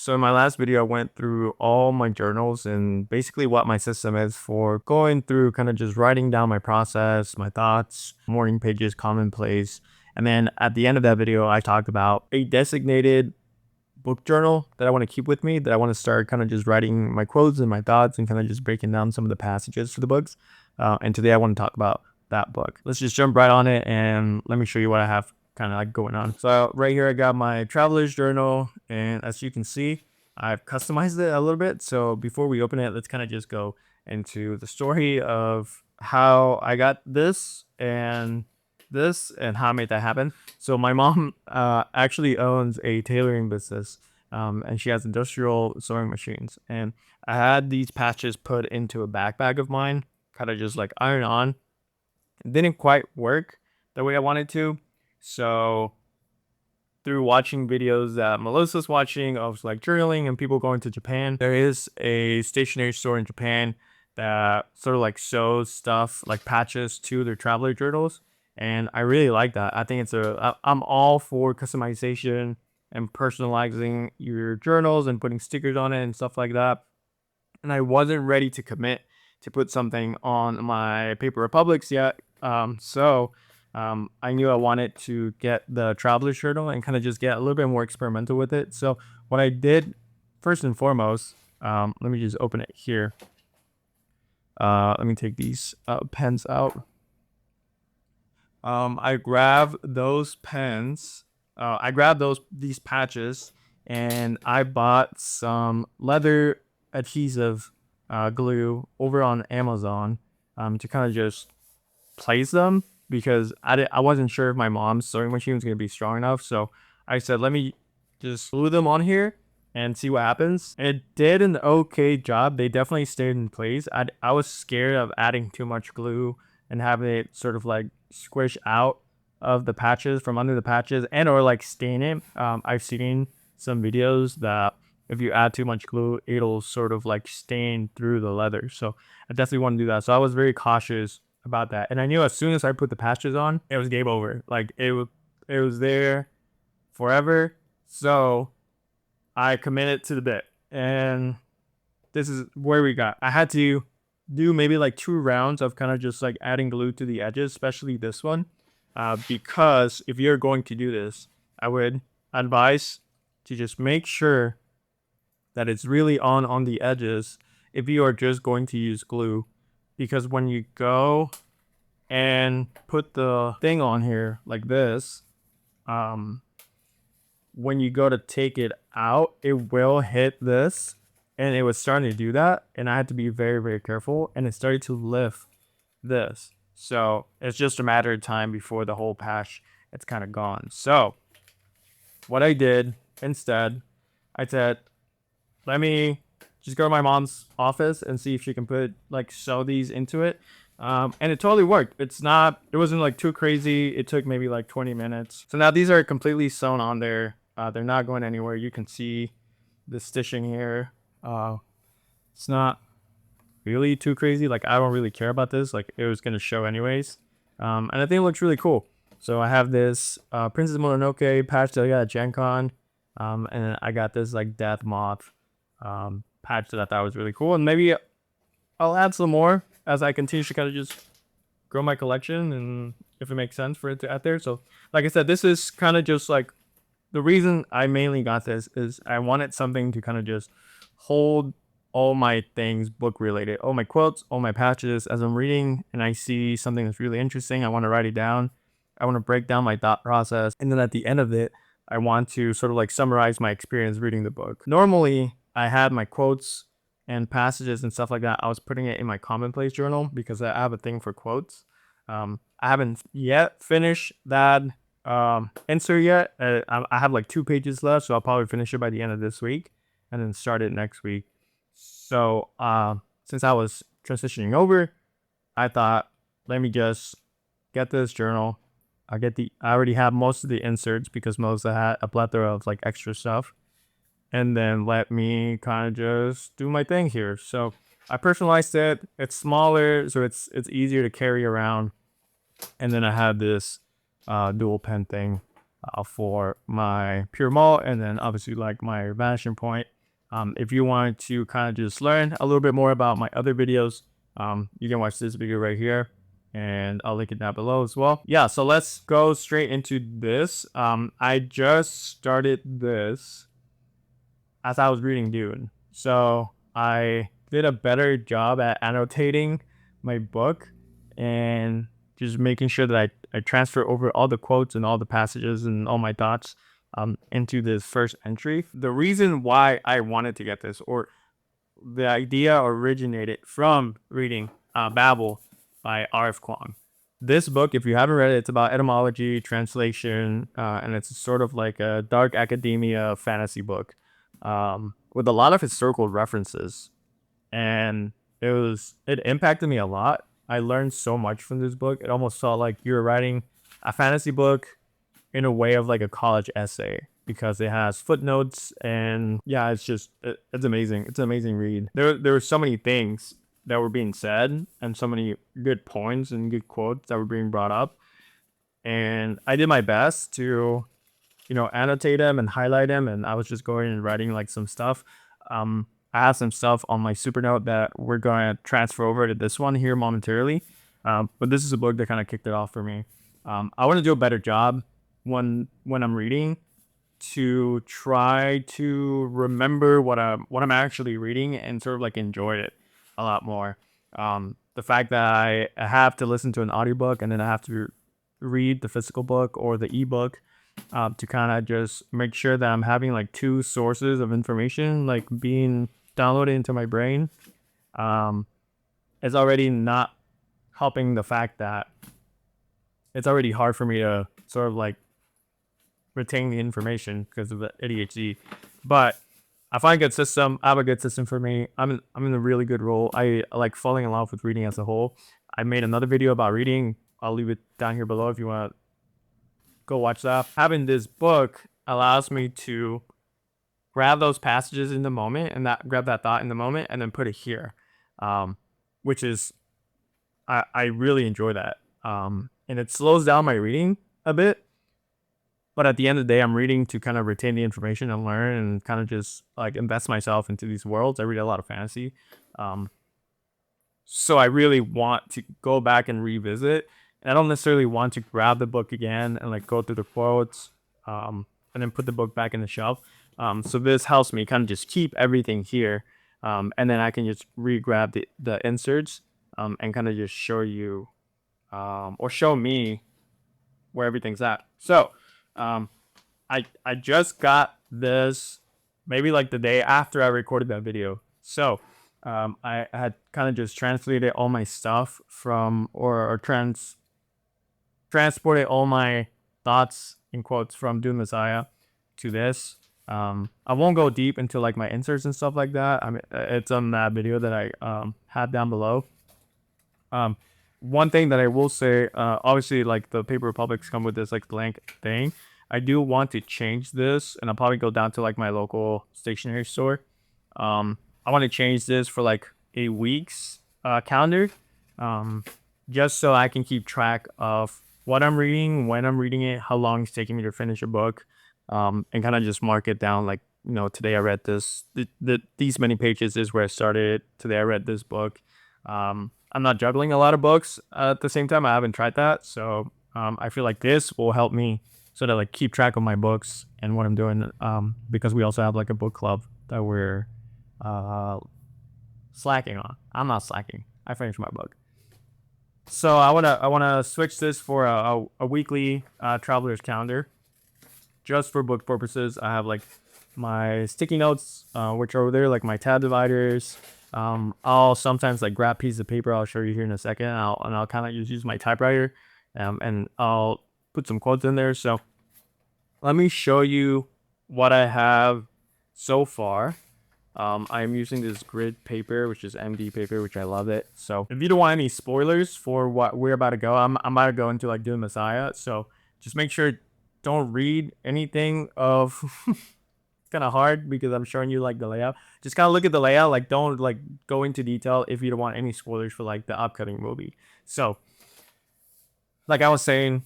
So in my last video, I went through all my journals and basically what my system is for going through kind of just writing down my process, my thoughts, morning pages, commonplace. And then at the end of that video, I talked about a designated book journal that I want to keep with me, that I want to start kind of just writing my quotes and my thoughts and kind of just breaking down some of the passages for the books. And today I want to talk about that book. Let's just jump right on it and let me show you what I have kind of like going on. So right here I got my traveler's journal, and as you can see, I've customized it a little bit. So before we open it, let's kind of just go into the story of how I got this and how I made that happen. So my mom actually owns a tailoring business, and she has industrial sewing machines. And I had these patches put into a backpack of mine, kind of just like iron on. It didn't quite work the way I wanted to. So through watching videos that Melissa's watching of like journaling and people going to Japan, there is a stationery store in Japan that sort of like sews stuff like patches to their traveler journals. And I really like that. I think I'm all for customization and personalizing your journals and putting stickers on it and stuff like that. And I wasn't ready to commit to put something on my Paper Republics yet. I knew I wanted to get the Traveler's Journal and kind of just get a little bit more experimental with it. So what I did first and foremost, let me just open it here. Let me take these pens out. I grabbed those pens. I grabbed these patches, and I bought some leather adhesive glue over on Amazon to kind of just place them, because I wasn't sure if my mom's sewing machine was going to be strong enough. So I said, let me just glue them on here and see what happens. And it did an okay job. They definitely stayed in place. I was scared of adding too much glue and having it sort of like squish out of the patches from under the patches, and or like stain it. I've seen some videos that if you add too much glue, it'll sort of like stain through the leather. So I definitely want to do that. So I was very cautious about that. And I knew as soon as I put the patches on, it was game over. Like it was there forever. So I committed to the bit. And this is where we got. I had to do maybe like 2 rounds of kind of just like adding glue to the edges, especially this one. Because if you're going to do this, I would advise to just make sure that it's really on the edges if you are just going to use glue. Because when you go and put the thing on here like this, when you go to take it out, it will hit this, and it was starting to do that, and I had to be very, very careful, and it started to lift this. So it's just a matter of time before the whole patch it's kind of gone. So what I did instead, I said, let me just go to my mom's office and see if she can sew these into it. And it totally worked. It wasn't like too crazy. It took maybe like 20 minutes. So now these are completely sewn on there. They're not going anywhere. You can see the stitching here. It's not really too crazy. Like, I don't really care about this. Like, it was going to show anyways. And I think it looks really cool. So I have this Princess Mononoke patch that I got at Gen Con. And I got this like Death Moth patch that I thought was really cool. And maybe I'll add some more as I continue to kind of just grow my collection, and if it makes sense for it to add there. So like I said, this is kind of just like the reason I mainly got this is I wanted something to kind of just hold all my things book related, all my quotes, all my patches. As I'm reading and I see something that's really interesting, I want to write it down. I want to break down my thought process, and then at the end of it, I want to sort of like summarize my experience reading the book. Normally I had my quotes and passages and stuff like that. I was putting it in my commonplace journal because I have a thing for quotes. I haven't yet finished that insert yet. I have like 2 pages left, so I'll probably finish it by the end of this week and then start it next week. So since I was transitioning over, I thought, let me just get this journal. I already have most of the inserts because Melissa had a plethora of like extra stuff. And then let me kind of just do my thing here. So I personalized it. It's smaller, so it's easier to carry around. And then I have this dual pen thing for my pure malt, and then obviously like my vanishing point. If you want to kind of just learn a little bit more about my other videos, you can watch this video right here, and I'll link it down below as well. Yeah, so let's go straight into this. I just started this as I was reading Dune, so I did a better job at annotating my book and just making sure that I transfer over all the quotes and all the passages and all my thoughts into this first entry. The reason why I wanted to get this, or the idea originated from reading Babel by R.F. Kuang. This book, if you haven't read it, it's about etymology, translation, and it's sort of like a dark academia fantasy book with a lot of historical references. And it impacted me a lot. I learned so much from this book. It almost felt like you were writing a fantasy book in a way of like a college essay, because it has footnotes, and yeah, it's amazing. It's an amazing read. There were so many things that were being said, and so many good points and good quotes that were being brought up, and I did my best to annotate them and highlight them, and I was just going and writing like some stuff. I have some stuff on my Supernote that we're going to transfer over to this one here momentarily, but this is a book that kind of kicked it off for me. I want to do a better job when I'm reading, to try to remember what I'm actually reading and sort of like enjoy it a lot more. The fact that I have to listen to an audiobook and then I have to read the physical book or the ebook, to kind of just make sure that I'm having like two sources of information like being downloaded into my brain, is already not helping the fact that it's already hard for me to sort of like retain the information because of the ADHD. But I find a good system. I have a good system for me. I'm in a really good role. I like falling in love with reading as a whole. I made another video about reading. I'll leave it down here below if you want to go watch that. Having this book allows me to grab those passages in the moment and grab that thought in the moment and then put it here, which is I really enjoy that. And it slows down my reading a bit. But at the end of the day, I'm reading to kind of retain the information and learn and kind of just like invest myself into these worlds. I read a lot of fantasy. So I really want to go back and revisit. And I don't necessarily want to grab the book again and like go through the quotes, and then put the book back in the shelf. So this helps me kind of just keep everything here. And then I can just re-grab the inserts, and kind of just show you, or show me where everything's at. So I just got this maybe like the day after I recorded that video. So I had kind of just translated all my stuff from, or transported all my thoughts in quotes from Dune Messiah to this. I won't go deep into like my inserts and stuff like that. I mean, it's on that video that I have down below. One thing that I will say, obviously like the Paper Republics come with this like blank thing. I do want to change this, and I'll probably go down to like my local stationery store. I want to change this for like a week's calendar, just so I can keep track of what I'm reading, when I'm reading it, how long it's taking me to finish a book, and kind of just mark it down like, today I read this, these many pages is where I started. Today I read this book. I'm not juggling a lot of books at the same time. I haven't tried that, so I feel like this will help me sort of like keep track of my books and what I'm doing, because we also have like a book club that we're slacking on. I'm not slacking. I finished my book. So I wanna switch this for a weekly traveler's calendar, just for book purposes. I have like my sticky notes, which are over there, like my tab dividers. I'll sometimes like grab pieces of paper. I'll show you here in a second. I'll kind of use my typewriter, and I'll put some quotes in there. So let me show you what I have so far. I'm using this grid paper, which is MD paper, which I love it. So if you don't want any spoilers for what we're about to go, I'm about to go into like Dune Messiah. So just make sure don't read anything of kind of hard, because I'm showing you like the layout. Just kind of look at the layout, like don't like go into detail if you don't want any spoilers for like the upcoming movie. So like I was saying,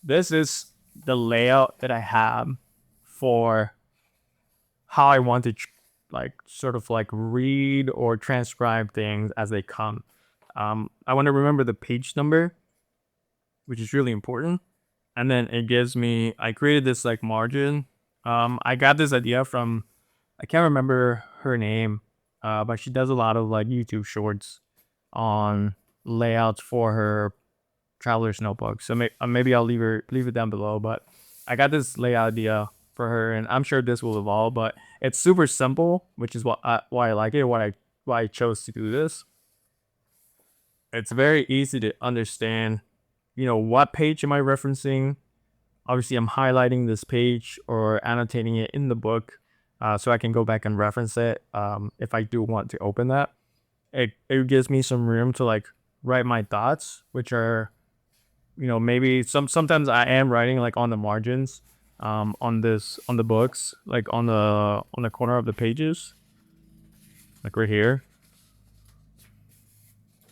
this is the layout that I have for how I want to like sort of like read or transcribe things as they come. I want to remember the page number, which is really important. And then it gives me, I created this like margin. I got this idea from, I can't remember her name, but she does a lot of like YouTube shorts on layouts for her traveler's notebook. So maybe I'll leave it down below. But I got this layout idea for her, and I'm sure this will evolve. But it's super simple, which is why I like it. Why I chose to do this. It's very easy to understand. You know, what page am I referencing? Obviously, I'm highlighting this page or annotating it in the book, so I can go back and reference it if I do want to open that. It gives me some room to like write my thoughts, which are, you know, maybe sometimes I am writing like on the margins, on the books, like on the corner of the pages, like right here.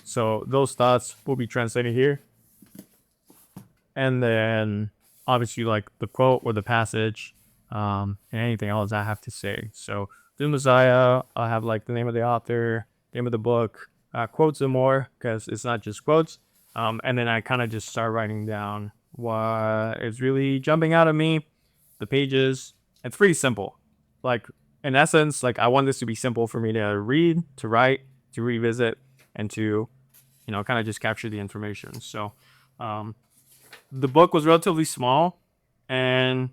So those thoughts will be translated here, and then obviously like the quote or the passage, and anything else I have to say. So the Messiah, I'll have like the name of the author, name of the book, quotes and more, because it's not just quotes. And then I kind of just start writing down what is really jumping out at me, the pages. It's pretty simple. Like in essence, like I want this to be simple for me to read, to write, to revisit, and to, you know, kind of just capture the information. So um, the book was relatively small, and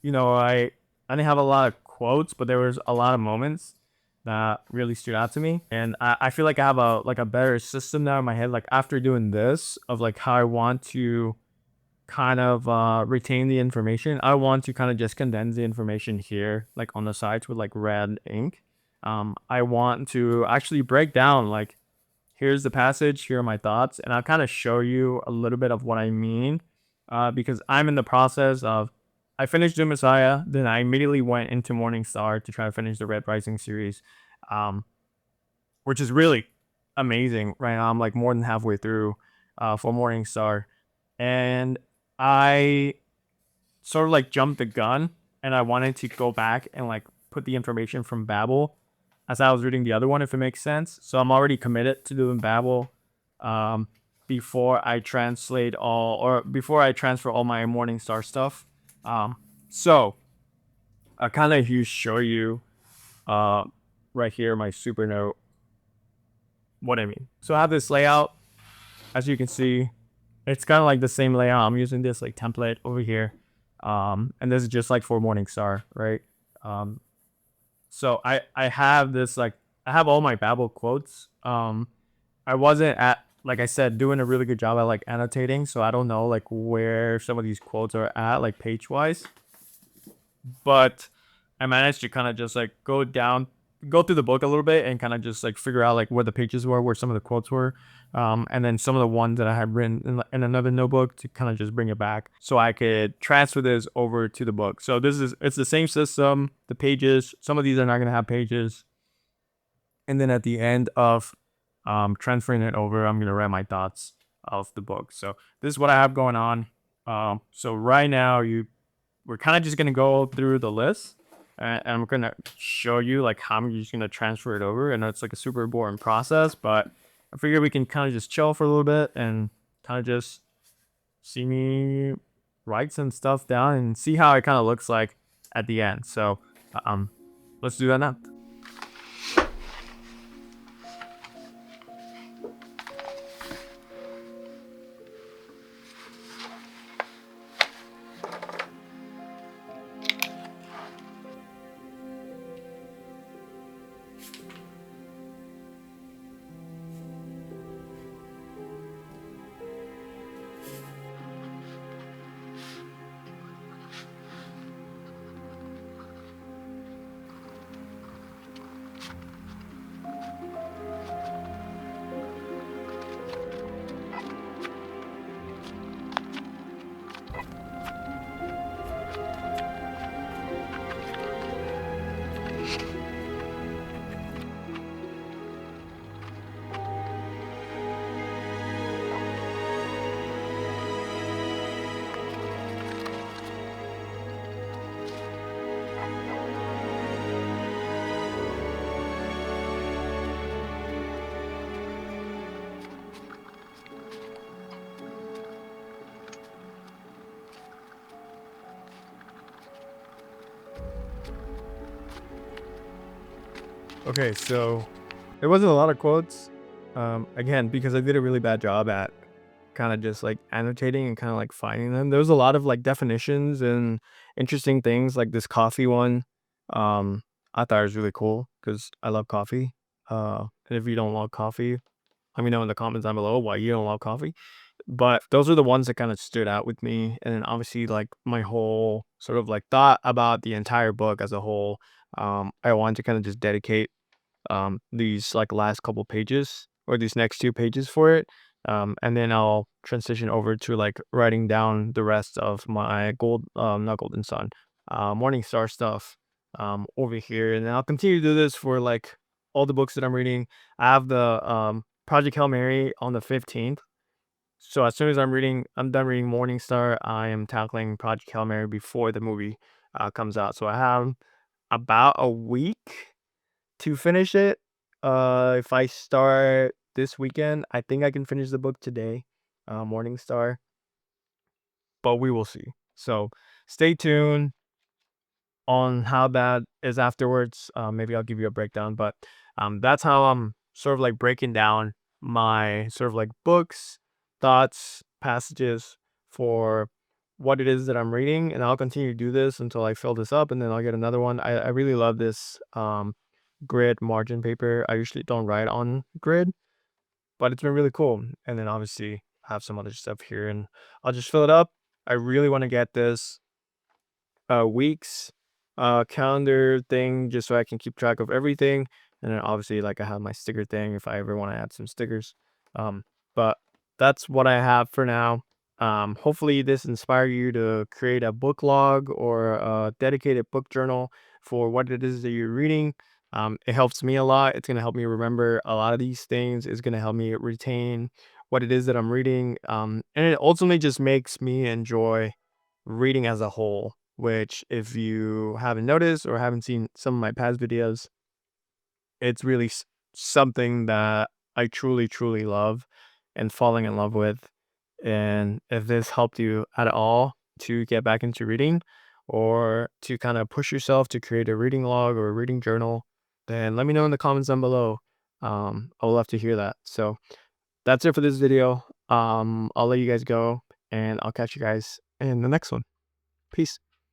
you know, I didn't have a lot of quotes, but there was a lot of moments that really stood out to me. And I feel like I have a better system now in my head, like after doing this, of like how I want to kind of retain the information. I want to kind of just condense the information here, like on the sides with like red ink. I want to actually break down like, here's the passage, here are my thoughts, and I'll kind of show you a little bit of what I mean, because I'm in the process of, I finished Doom Messiah, then I immediately went into Morning Star to try to finish the Red Rising series, um, which is really amazing right now. I'm like more than halfway through for Morning Star, and I sort of like jumped the gun, and I wanted to go back and like put the information from Babel as I was reading the other one, if it makes sense. So I'm already committed to doing Babel um, before I translate all, or before I transfer all my Morningstar stuff. So I kind of show you uh, right here my super note what I mean. So I have this layout, as you can see. It's kind of like the same layout. I'm using this like template over here, and this is just like for Morningstar, right? Um, So I have this like, I have all my Babel quotes. I wasn't at, like I said, doing a really good job at like annotating, so I don't know like where some of these quotes are at like page wise. But I managed to kind of just like go through the book a little bit and kind of just like figure out like where the pages were, where some of the quotes were, and then some of the ones that I had written in another notebook to kind of just bring it back so I could transfer this over to the book. So it's the same system. The pages, some of these are not gonna have pages, and then at the end of transferring it over, I'm gonna write my thoughts of the book. So this is what I have going on. So right now we're kind of just gonna go through the list, and I'm gonna show you like how I'm just gonna transfer it over. And it's like a super boring process, but I figure we can kind of just chill for a little bit and kind of just see me write some stuff down and see how it kind of looks like at the end. So um, let's do that now. Okay, so there wasn't a lot of quotes. Again, because I did a really bad job at kind of just like annotating and kind of like finding them. There was a lot of like definitions and interesting things, like this coffee one. Um, I thought it was really cool because I love coffee. And if you don't love coffee, let me know in the comments down below why you don't love coffee. But those are the ones that kind of stood out with me. And then obviously like my whole sort of like thought about the entire book as a whole. I wanted to kind of just dedicate these like last couple pages or these next 2 pages for it. And then I'll transition over to like writing down the rest of my not golden sun, morning star stuff over here. And then I'll continue to do this for like all the books that I'm reading. I have the Project Hail Mary on the 15th. So as soon as I'm done reading Morning Star, I am tackling Project Hail Mary before the movie comes out. So I have about a week to finish it. If I start this weekend, I think I can finish the book today, Morning Star, but we will see. So stay tuned on how that is afterwards. Maybe I'll give you a breakdown, but that's how I'm sort of like breaking down my sort of like books, thoughts, passages for what it is that I'm reading. And I'll continue to do this until I fill this up and then I'll get another one. I really love this grid margin paper. I usually don't write on grid, but it's been really cool. And then obviously I have some other stuff here and I'll just fill it up. I really want to get this weeks calendar thing just so I can keep track of everything. And then obviously like I have my sticker thing if I ever want to add some stickers. But that's what I have for now. Hopefully this inspire you to create a book log or a dedicated book journal for what it is that you're reading. It helps me a lot. It's gonna help me remember a lot of these things. It's gonna help me retain what it is that I'm reading. And it ultimately just makes me enjoy reading as a whole, which if you haven't noticed or haven't seen some of my past videos, it's really something that I truly, truly love and falling in love with. And if this helped you at all to get back into reading or to kind of push yourself to create a reading log or a reading journal, then let me know in the comments down below. I would love to hear that. So that's it for this video. I'll let you guys go and I'll catch you guys in the next one. Peace.